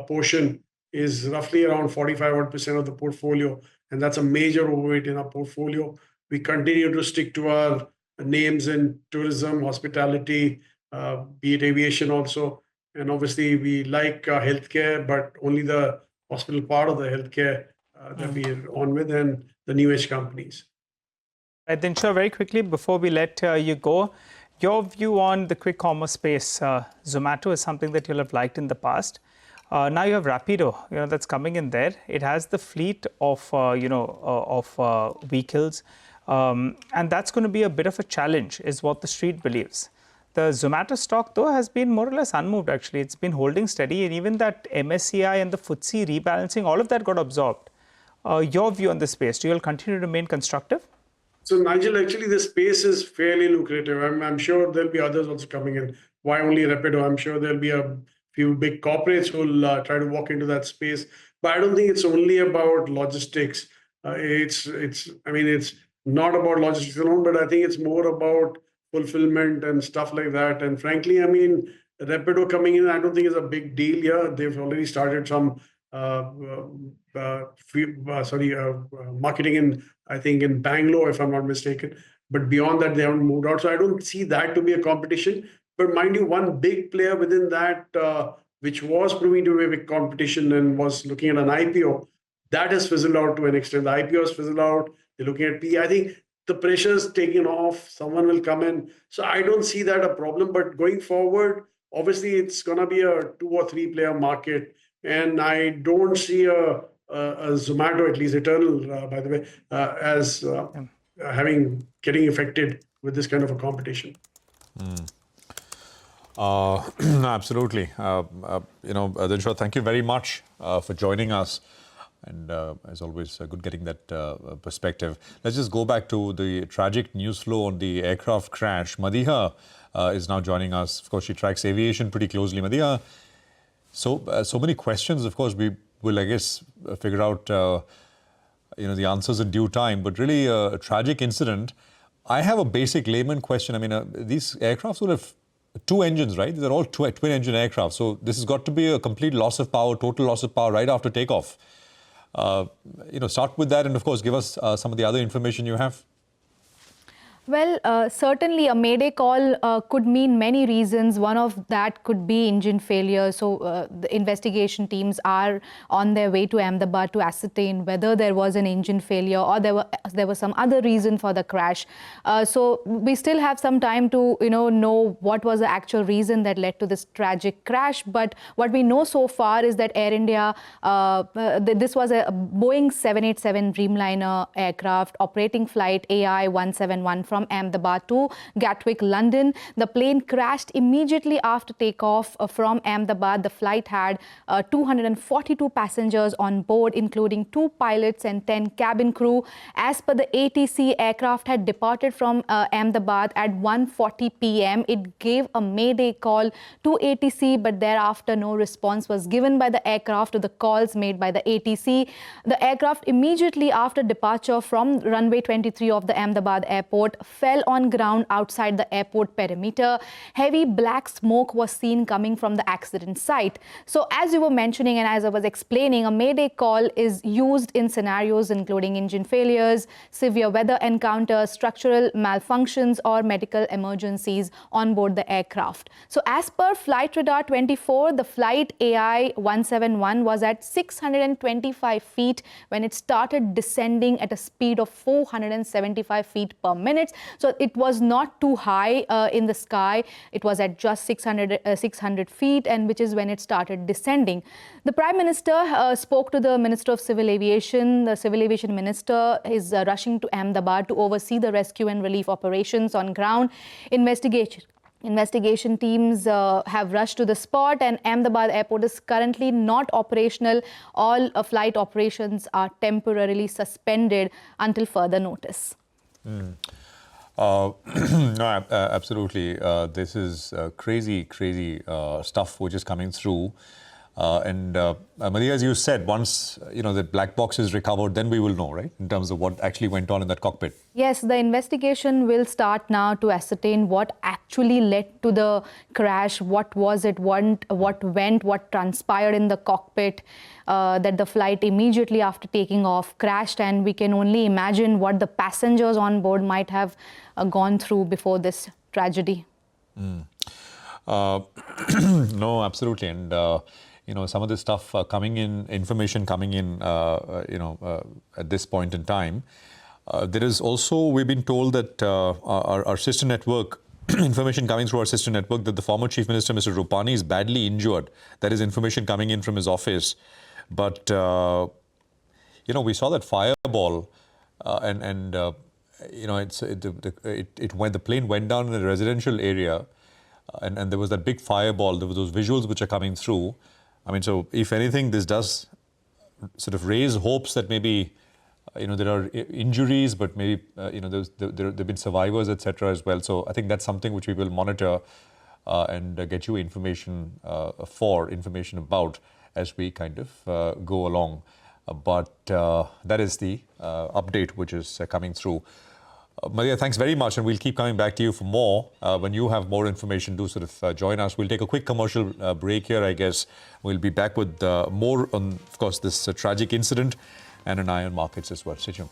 portion is roughly around 45% of the portfolio. And that's a major overweight in our portfolio. We continue to stick to our names in tourism, hospitality, be it aviation also. And obviously, we like healthcare, but only the hospital part of the healthcare that we are on with and the new age companies.
Dinshaw, very quickly, before we let you go, your view on the quick commerce space. Zomato is something that you'll have liked in the past. Now you have Rapido, that's coming in there. It has the fleet of, vehicles. And that's going to be a bit of a challenge, is what the street believes. The Zomato stock, though, has been more or less unmoved, actually. It's been holding steady. And even that MSCI and the FTSE rebalancing, all of that got absorbed. Your view on this space, do you all continue to remain constructive?
So, Nigel, actually, the space is fairly lucrative. I'm sure there'll be others also coming in. Why only Rapido? I'm sure there'll be a few big corporates who will try to walk into that space. But I don't think it's only about logistics. It's not about logistics alone, but I think it's more about fulfillment and stuff like that. And frankly, Rapido coming in, I don't think is a big deal here. They've already started some marketing in, I think, in Bangalore, if I'm not mistaken. But beyond that, they haven't moved out. So I don't see that to be a competition. But mind you, one big player within that, which was proving to be a big competition and was looking at an IPO, that has fizzled out to an extent. The IPO has fizzled out. They're looking at PE. I think the pressure's taken off. Someone will come in. So I don't see that a problem. But going forward, obviously, it's going to be a 2 or 3 player market. And I don't see a Zomato, at least Eternal, by the way, as getting affected with this kind of a competition.
Absolutely. Dinshaw, thank you very much for joining us. And as always, good getting that perspective. Let's just go back to the tragic news flow on the aircraft crash. Madiha is now joining us. Of course, she tracks aviation pretty closely. Madiha, so many questions. Of course, we will, I guess, figure out the answers in due time. But really, a tragic incident. I have a basic layman question. I mean, these aircrafts will have 2 engines, right? They're all twin engine aircraft. So this has got to be a complete loss of power, total loss of power right after takeoff. Start with that, and of course, give us some of the other information you have.
Well, certainly a mayday call could mean many reasons. One of that could be engine failure. So the investigation teams are on their way to Ahmedabad to ascertain whether there was an engine failure or there was some other reason for the crash. So we still have some time to know what was the actual reason that led to this tragic crash. But what we know so far is that Air India, this was a Boeing 787 Dreamliner aircraft operating flight AI-171 from Ahmedabad to Gatwick, London. The plane crashed immediately after takeoff from Ahmedabad. The flight had 242 passengers on board, including 2 pilots and 10 cabin crew. As per the ATC, aircraft had departed from Ahmedabad at 1:40 p.m. It gave a mayday call to ATC, but thereafter no response was given by the aircraft to the calls made by the ATC. The aircraft immediately after departure from runway 23 of the Ahmedabad airport fell on ground outside the airport perimeter. Heavy black smoke was seen coming from the accident site. So as you were mentioning and as I was explaining, a mayday call is used in scenarios including engine failures, severe weather encounters, structural malfunctions or medical emergencies on board the aircraft. So as per Flight Radar 24, the flight AI-171 was at 625 feet when it started descending at a speed of 475 feet per minute. So it was not too high in the sky. It was at just 600 feet, and which is when it started descending. The Prime Minister spoke to the Minister of Civil Aviation. The Civil Aviation Minister is rushing to Ahmedabad to oversee the rescue and relief operations on ground. Investigation teams have rushed to the spot, and Ahmedabad airport is currently not operational. All flight operations are temporarily suspended until further notice.
No, absolutely. This is crazy stuff which is coming through. Maria, as you said, once the black box is recovered, then we will know, right, in terms of what actually went on in that cockpit.
Yes, the investigation will start now to ascertain what actually led to the crash, what was it, what transpired in the cockpit, that the flight immediately after taking off crashed, and we can only imagine what the passengers on board might have gone through before this tragedy.
No, absolutely. And some of this stuff information coming in, at this point in time. There is also, we've been told that our sister network, information coming through our sister network, that the former Chief Minister, Mr. Rupani, is badly injured. That is information coming in from his office. But, we saw that fireball the plane went down in a residential area, and there was that big fireball. There were those visuals which are coming through. I mean, so if anything, this does sort of raise hopes that maybe, there are injuries, but maybe, there have been survivors, etc. as well. So I think that's something which we will monitor and get you information about as we kind of go along. But that is the update which is coming through. Maria, thanks very much, and we'll keep coming back to you for more. When you have more information, do sort of join us. We'll take a quick commercial break here, I guess. We'll be back with more on, of course, this tragic incident and an eye on markets as well. Stay tuned.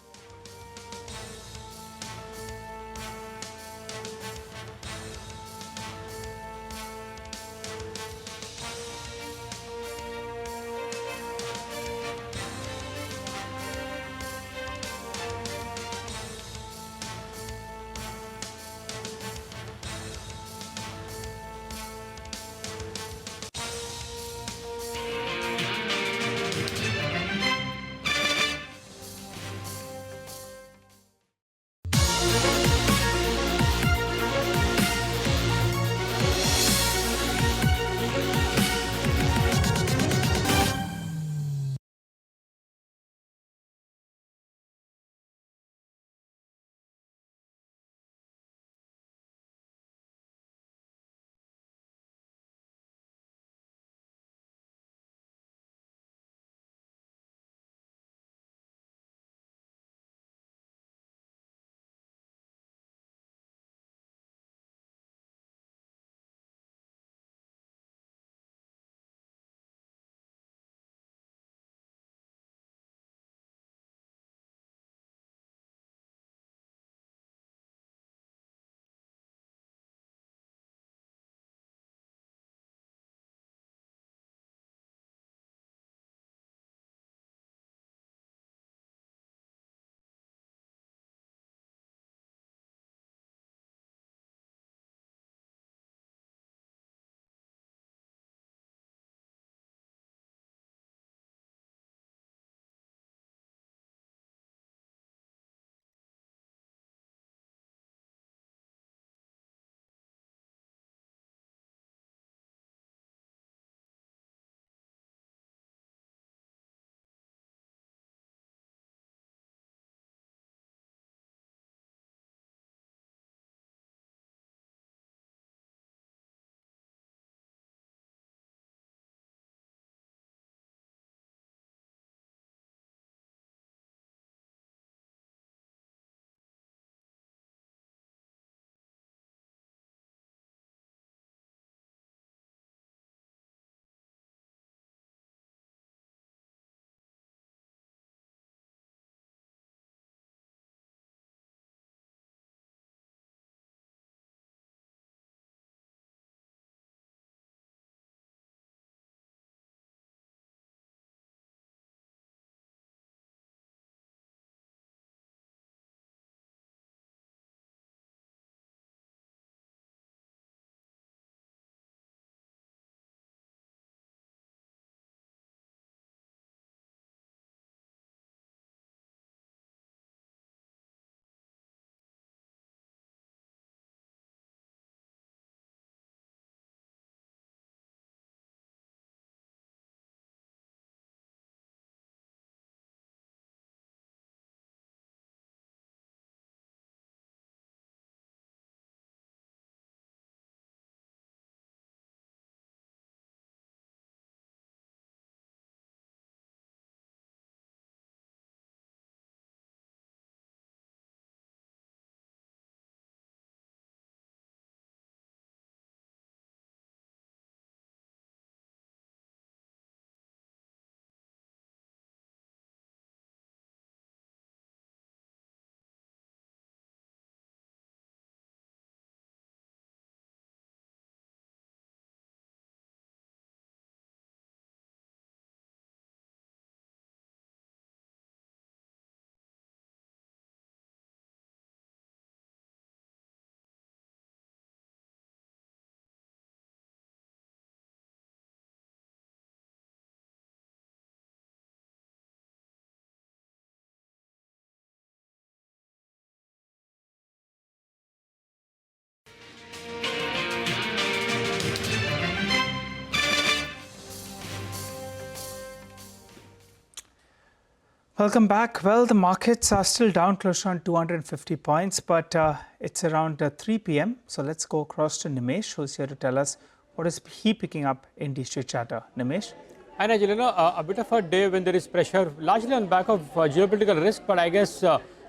Welcome back. Well, the markets are still down close to 250 points, but it's around 3 p.m. So let's go across to Nimesh, who's here to tell us what is he picking up in D-Street chatter. Nimesh?
Hi, Nigel. A bit of a day when there is pressure, largely on back of geopolitical risk, but I guess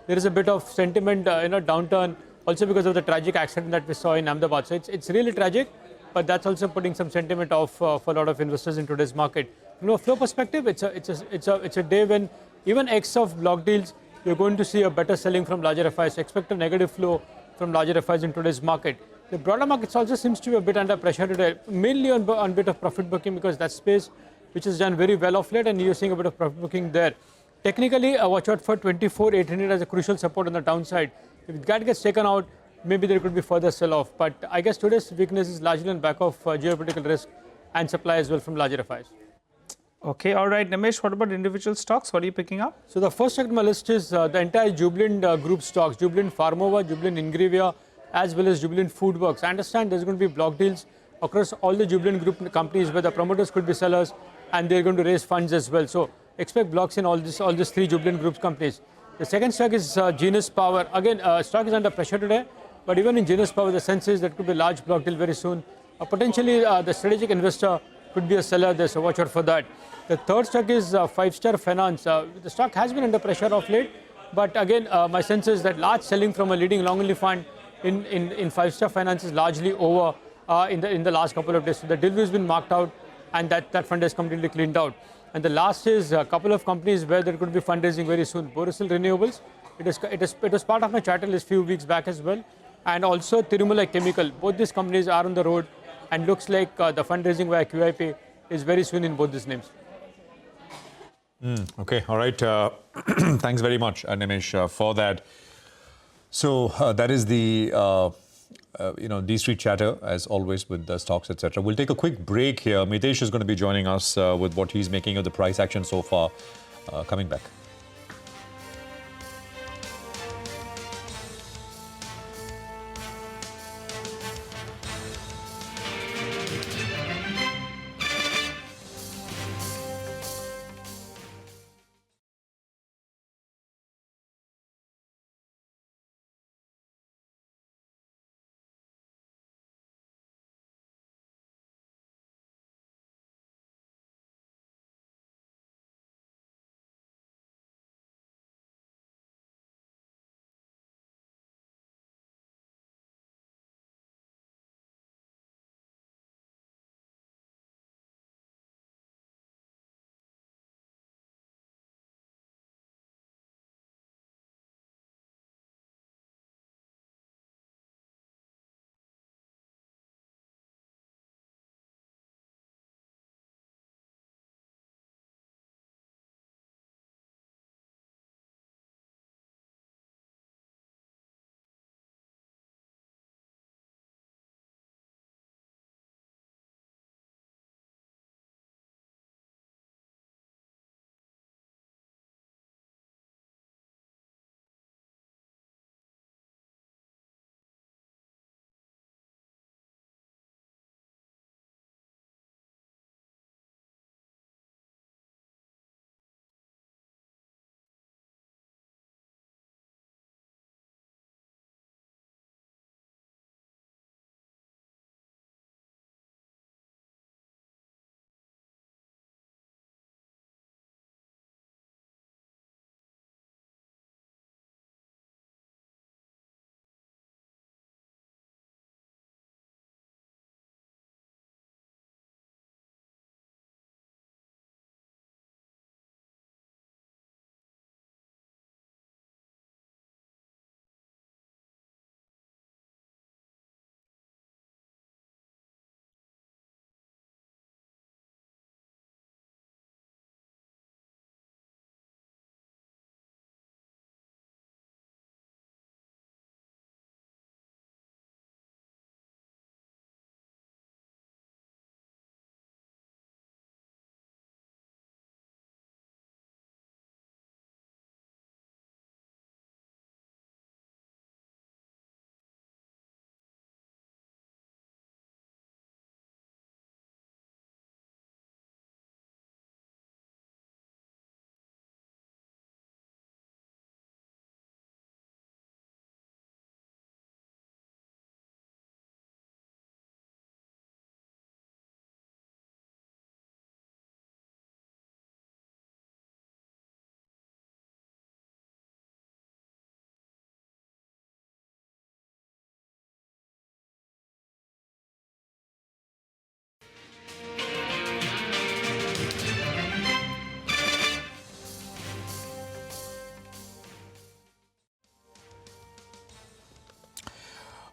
there is a bit of sentiment, downturn, also because of the tragic accident that we saw in Ahmedabad. So it's really tragic, but that's also putting some sentiment off for a lot of investors in today's market. From a flow perspective, it's a day when even X of block deals, you're going to see a better selling from larger FIs. Expect a negative flow from larger FIs in today's market. The broader markets also seems to be a bit under pressure today, mainly on bit of profit booking, because that space which has done very well of late, and you're seeing a bit of profit booking there. Technically, watch out for 24,800 as a crucial support on the downside. If that gets taken out, maybe there could be further sell-off. But I guess today's weakness is largely on back of geopolitical risk and supply as well from larger FIs.
Okay, all right, Nimesh, what about individual stocks? What are you picking up?
So the first stock on my list is the entire Jubilant group stocks, Jubilant Pharmova, Jubilant Ingrevia, as well as Jubilant Foodworks. I understand there's going to be block deals across all the Jubilant group companies where the promoters could be sellers and they're going to raise funds as well. So expect blocks in all these three Jubilant group companies. The second stock is Genus Power. Again, stock is under pressure today, but even in Genus Power, the sense is that could be a large block deal very soon. Potentially, the strategic investor could be a seller there, so watch out for that. The third stock is Five Star Finance. The stock has been under pressure of late, but again, my sense is that large selling from a leading long-only fund in Five Star Finance is largely over in the last couple of days. So the deal has been marked out, and that fund is completely cleaned out. And the last is a couple of companies where there could be fundraising very soon. Borosil Renewables, it was part of my charter list few weeks back as well, and also Tirumala Chemical. Both these companies are on the road, and looks like the fundraising via QIP is very soon in both these names.
Okay, all right. Thanks very much, Nimesh, for that. So that is the D Street chatter, as always, with the stocks, etc. We'll take a quick break here. Mitesh is going to be joining us with what he's making of the price action so far. Coming back.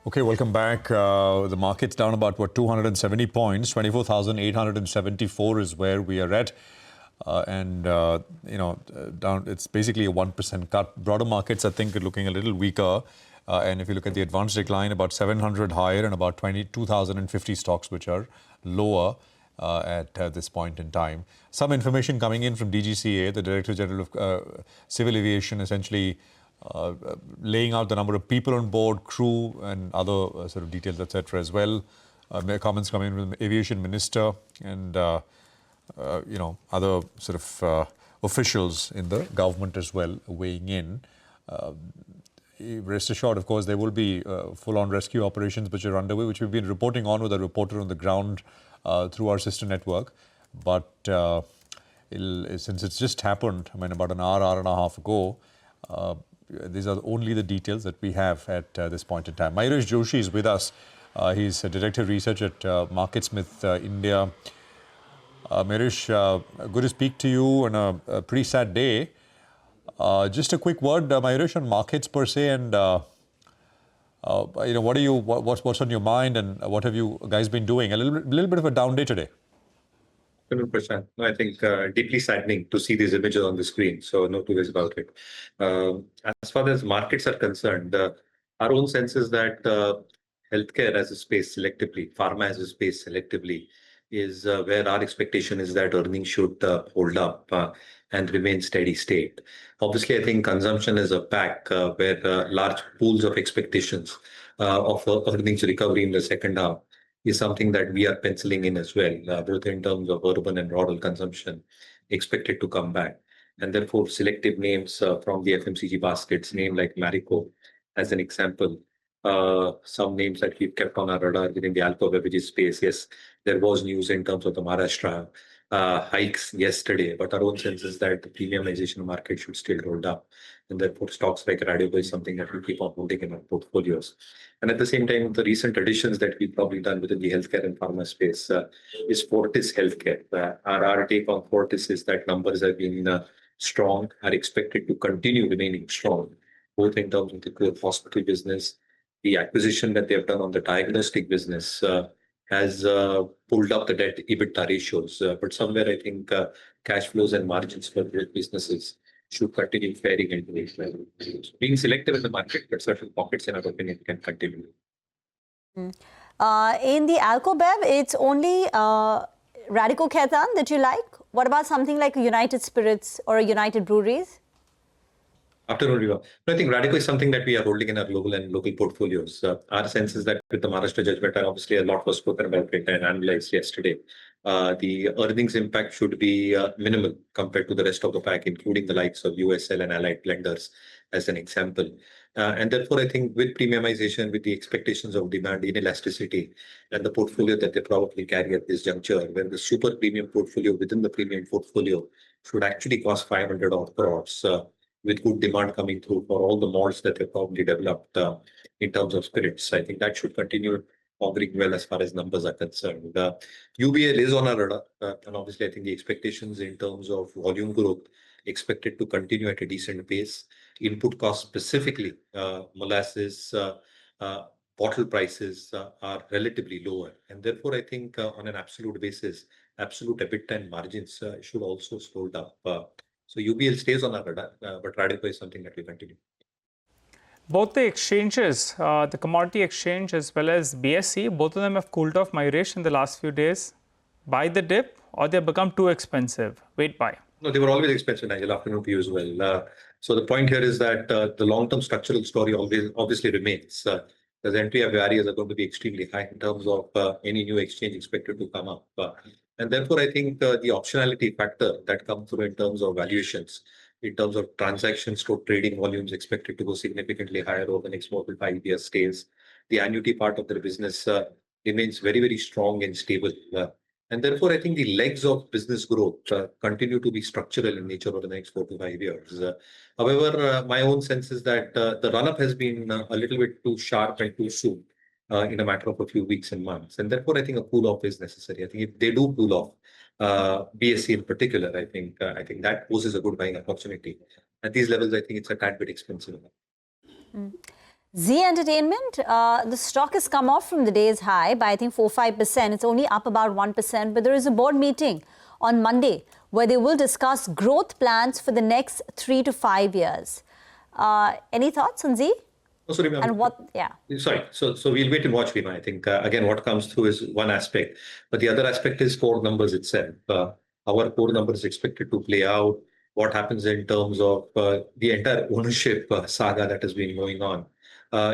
Okay, welcome back. The market's down about, 270 points. 24,874 is where we are at. Down. It's basically a 1% cut. Broader markets, I think, are looking a little weaker. And if you look at the advanced decline, about 700 higher and about 22,050 stocks which are lower at this point in time. Some information coming in from DGCA, the Director General of Civil Aviation, essentially laying out the number of people on board, crew, and other sort of details, etc. as well. Comments coming from the Aviation Minister and other sort of officials in the government as well weighing in. Rest assured, of course, there will be full-on rescue operations which are underway, which we've been reporting on with a reporter on the ground through our sister network. But since it's just happened, about an hour and a half ago, these are only the details that we have at this point in time. Mayuresh Joshi is with us. He's a Director of Research at MarketSmith India. Mayuresh, good to speak to you on a pretty sad day. Just a quick word, Mayuresh, on markets per se, and what's on your mind, and what have you guys been doing? A little bit of a down day today.
100%. I think deeply saddening to see these images on the screen. So no two ways about it. As far as markets are concerned, our own sense is that healthcare as a space selectively, pharma as a space selectively, is where our expectation is that earnings should hold up and remain steady state. Obviously, I think consumption is a pack where large pools of expectations of earnings recovery in the second half is something that we are penciling in as well, both in terms of urban and rural consumption expected to come back. And therefore, selective names from the FMCG baskets, name like Marico, as an example, some names that we've kept on our radar within the alcohol beverages space. Yes, there was news in terms of the Maharashtra hikes yesterday, but our own sense is that the premiumization market should still hold up. And therefore, stocks like Radico is something that we keep on holding in our portfolios. And at the same time, the recent additions that we've probably done within the healthcare and pharma space is Fortis Healthcare. Our take on Fortis is that numbers have been strong, are expected to continue remaining strong, both in terms of the core hospital business. The acquisition that they have done on the diagnostic business has pulled up the debt EBITDA ratios. But somewhere, I think cash flows and margins for both businesses should continue faring into this level. Being selective in the market, but certain pockets, in our opinion, can continue.
In the Alco Bev, it's only Radico Khaitan that you like? What about something like a United Spirits or a United Breweries?
Afternoon, Riva. I think Radico is something that we are holding in our global and local portfolios. Our sense is that with the Maharashtra judgment, and obviously a lot was spoken about it and analyzed yesterday, the earnings impact should be minimal compared to the rest of the pack, including the likes of USL and Allied Blenders, as an example. And therefore, I think with premiumization, with the expectations of demand inelasticity, and the portfolio that they probably carry at this juncture, where the super premium portfolio within the premium portfolio should actually cost 500 odd crores, with good demand coming through for all the malts that they've probably developed in terms of spirits. I think that should continue auguring well as far as numbers are concerned. UBL is on our radar, and obviously I think the expectations in terms of volume growth expected to continue at a decent pace. Input costs, specifically molasses, bottle prices are relatively lower, and therefore I think on an absolute basis, absolute EBITDA and margins should also slow down. So UBL stays on our radar, but Radico is something that we continue.
Both the exchanges, the commodity exchange as well as BSE, both of them have cooled off, Mayuresh, in the last few days. Buy the dip, or they've become too expensive? Wait, buy.
No, they were always expensive, Nigel. Afternoon to you as well. So the point here is that the long-term structural story obviously remains. The entry of barriers are going to be extremely high in terms of any new exchange expected to come up. And therefore, I think the optionality factor that comes through in terms of valuations, in terms of transactions to trading volumes expected to go significantly higher over the next 4 to 5 years stays. The annuity part of their business remains very, very strong and stable. And therefore, I think the legs of business growth continue to be structural in nature over the next 4 to 5 years. However, my own sense is that the run-up has been a little bit too sharp and too soon in a matter of a few weeks and months. And therefore, I think a cool-off is necessary. I think if they do cool off, BSE in particular, I think that poses a good buying opportunity. At these levels, I think it's a tad bit expensive.
Z Entertainment, the stock has come off from the day's high by, I think, 4-5%. It's only up about 1%. But there is a board meeting on Monday where they will discuss growth plans for the next 3 to 5 years. Any thoughts on Z?
Oh, sorry,
and what, yeah.
Sorry, so we'll wait and watch, Rima. I think, again, what comes through is one aspect, but the other aspect is core numbers itself. Our core numbers expected to play out. What happens in terms of the entire ownership saga that has been going on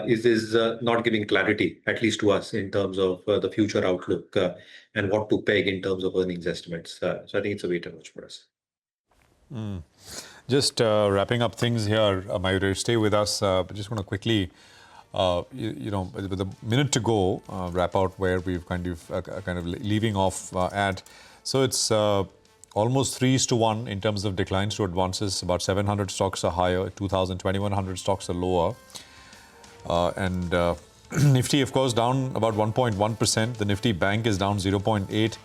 is not giving clarity, at least to us, in terms of the future outlook and what to peg in terms of earnings estimates. So I think it's a wait and watch for us.
Just wrapping up things here, Mayur, stay with us. Just want to quickly, with a minute to go, wrap out where we've kind of leaving off at. So it's almost 3:1 in terms of declines to advances. About 700 stocks are higher, 2,100 stocks are lower. And Nifty, of course, down about 1.1%. The Nifty Bank is down 0.8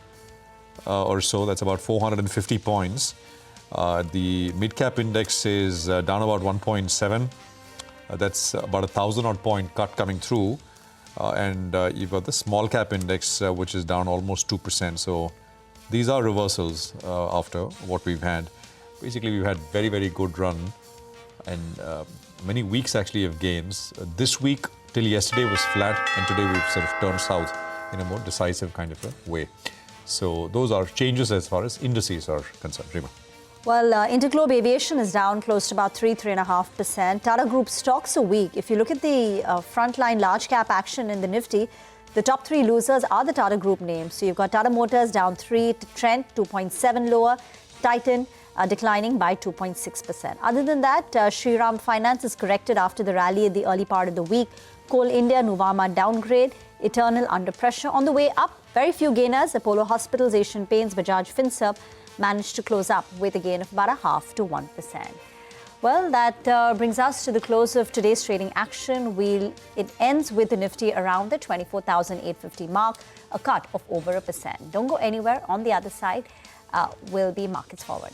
or so. That's about 450 points. The mid-cap index is down about 1.7. That's about 1,000-odd point cut coming through. And you've got the small-cap index, which is down almost 2%. So these are reversals after what we've had. Basically, we've had very, very good run and many weeks actually of gains. This week till yesterday was flat, and today we've sort of turned south in a more decisive kind of a way. So those are changes as far as indices are concerned. Rima.
Well, Interglobe Aviation is down close to about 3.5%. Tata Group stocks are weak. If you look at the frontline large cap action in the Nifty, the top 3 losers are the Tata Group names. So you've got Tata Motors down 3, Trent 2.7 lower, Titan declining by 2.6%. Other than that, Shriram Finance is corrected after the rally at the early part of the week. Coal India, Nuvama downgrade, Eternal under pressure. On the way up, very few gainers. Apollo Hospitals, Asian Paints, Bajaj Finserv managed to close up with a gain of about 0.5 to 1%. Well, that brings us to the close of today's trading action. It ends with the Nifty around the 24,850 mark, a cut of over 1%. Don't go anywhere. On the other side will be markets forward.